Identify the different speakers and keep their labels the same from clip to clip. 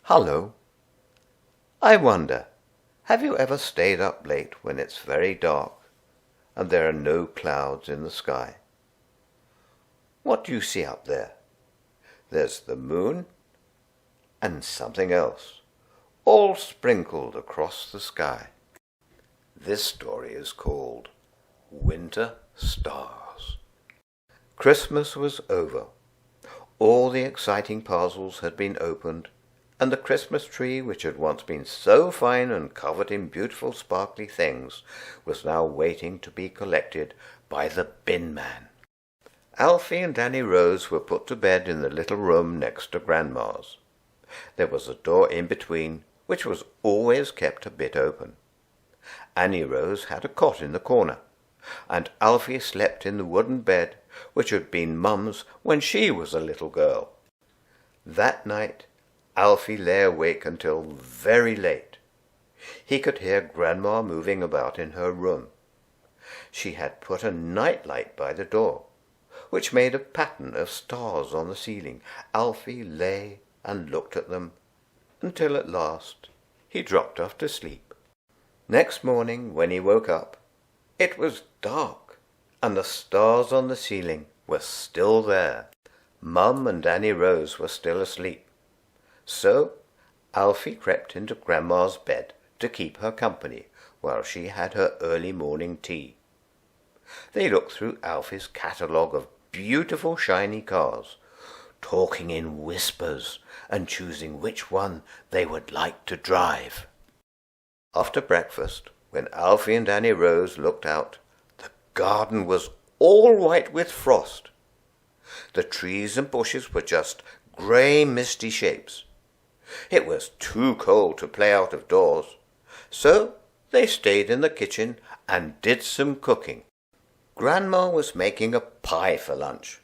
Speaker 1: Hello. I wonder, have you ever stayed up late when it's very dark and there are no clouds in the sky? What do you see up there? There's the moon and something else, all sprinkled across the sky. This story is called Winter Stars. Christmas was over. All the exciting parcels had been opened, and the Christmas tree, which had once been so fine and covered in beautiful sparkly things, was now waiting to be collected by the bin man. Alfie and Annie Rose were put to bed in the little room next to Grandma's. There was a door in between, which was always kept a bit open. Annie Rose had a cot in the corner, and Alfie slept in the wooden bed which had been Mum's when she was a little girl. That night Alfie lay awake until very late. He could hear Grandma moving about in her room. She had put a night light by the door, which made a pattern of stars on the ceiling. Alfie lay and looked at them until at last he dropped off to sleep. Next morning, when he woke up, it was dark, and the stars on the ceiling were still there. Mum and Annie Rose were still asleep. So Alfie crept into Grandma's bed to keep her company while she had her early morning tea. They looked through Alfie's catalogue of beautiful shiny cars, talking in whispers and choosing which one they would like to drive. After breakfast, when Alfie and Annie Rose looked out, the garden was all white with frost. The trees and bushes were just grey misty shapes. It was too cold to play out of doors, so they stayed in the kitchen and did some cooking. Grandma was making a pie for lunch.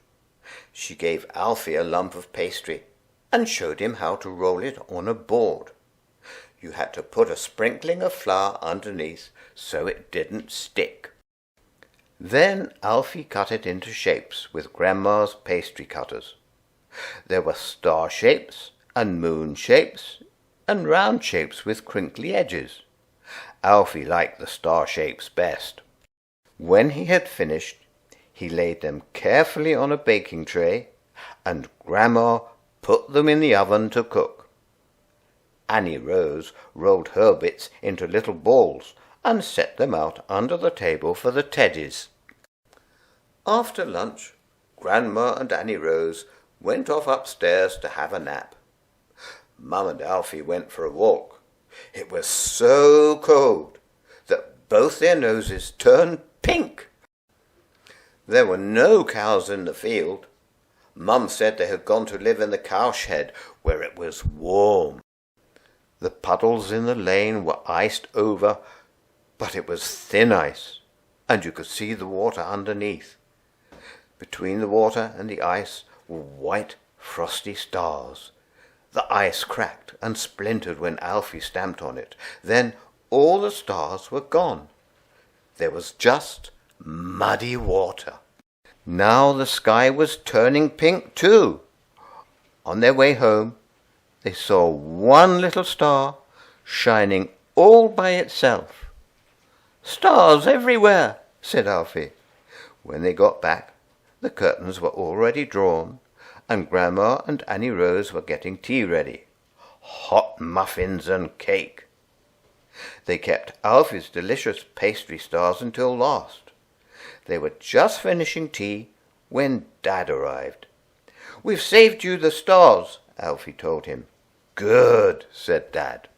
Speaker 1: She gave Alfie a lump of pastry and showed him how to roll it on a board. You had to put a sprinkling of flour underneath so it didn't stick. Then Alfie cut it into shapes with Grandma's pastry cutters. There were star shapes and moon shapes and round shapes with crinkly edges. Alfie liked the star shapes best. When he had finished, he laid them carefully on a baking tray, and Grandma put them in the oven to cook. Annie Rose rolled her bits into little balls and set them out under the table for the teddies. After lunch, Grandma and Annie Rose went off upstairs to have a nap. Mum and Alfie went for a walk. It was so cold that both their noses turned pink. There were no cows in the field. Mum said they had gone to live in the cowshed where it was warm. The puddles in the lane were iced over, but it was thin ice, and you could see the water underneath. Between the water and the ice were white, frosty stars. The ice cracked and splintered when Alfie stamped on it. Then all the stars were gone. There was just muddy water. Now the sky was turning pink too. On their way home, they saw one little star shining all by itself. "Stars everywhere," said Alfie. When they got back, the curtains were already drawn, and Grandma and Annie Rose were getting tea ready. Hot muffins and cake. They kept Alfie's delicious pastry stars until last. They were just finishing tea when Dad arrived. "We've saved you the stars," Alfie told him. "Good," said Dad.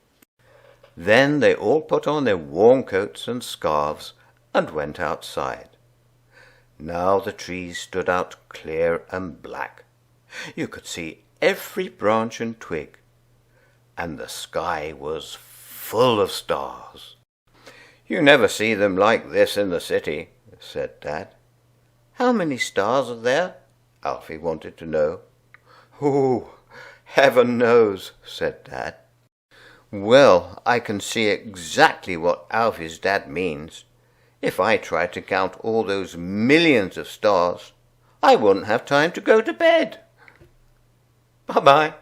Speaker 1: Then they all put on their warm coats and scarves and went outside. Now the trees stood out clear and black. You could see every branch and twig, and the sky was full of stars. "You never see them like this in the city," said Dad. "How many stars are there?" Alfie wanted to know. "Oh, heaven knows," said Dad. "Well, I can see exactly what Alfie's dad means. If I tried to count all those millions of stars, I wouldn't have time to go to bed. Bye-bye."